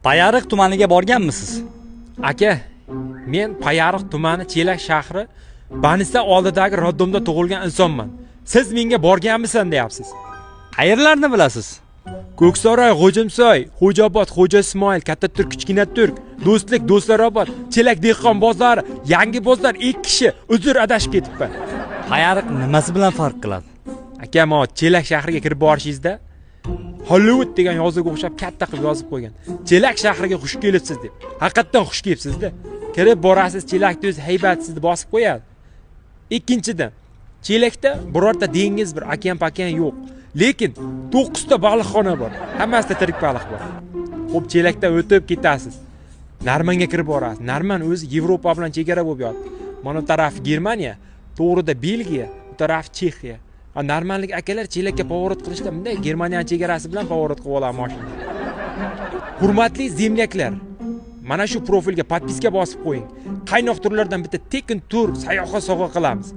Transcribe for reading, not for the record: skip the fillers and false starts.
Payariq tumaniga borganmisiz? Aka, men Payariq tumani Chelak shahri Banisa oldidagi roddomda tug'ilgan insonman. Siz menga borganmisan deyapsiz? Qayerlarni bilasiz? Ko'ksaroy, Xo'jimsoy, Xo'jaobod, Xo'ja Ismoil, Katta Turk, Kichkina Turk, Do'stlik, Do'stlarobod, Chelak dehqon bozori, Yangi bozor 2 kishi uzr adashib ketibman. Payariq nimasi bilan farq qiladi? Aka, mo Chelak shahriga kirib borishingizda Hollywood degan yozuvga o'xshab katta qilib yozib qo'ygan. Chelak shahriga xush kelibsiz deb. Haqiqatan xush kelibsiz-da. Kirib borasiz, Chelakni o'zi haybatsizni bosib qo'yadi. Ikkinchidan, Chelakda birorta dengiz, bir okean yo'q. Lekin 9 ta baliqxona bor. Hammasida tirik baliq bor. Xo'p, Chelakdan o'tib ketasiz. Narmanga kirib borasiz. Narman o'zi Yevropa bilan chegara bo'lib yotdi. Mana taraf Germaniya, to'g'rida Belgiya, bu taraf Chexiya. Narmanlik akalar Chelakka pоворот qilishda bunday Germaniya chegarasi bilan pоворot qilib oladi mashina. Hurmatli zemlyaklar, mana shu profilga podpiska bosib qo'ying. Qaynoq turlardan bitta tekin tur sayohat sovg'a qilamiz.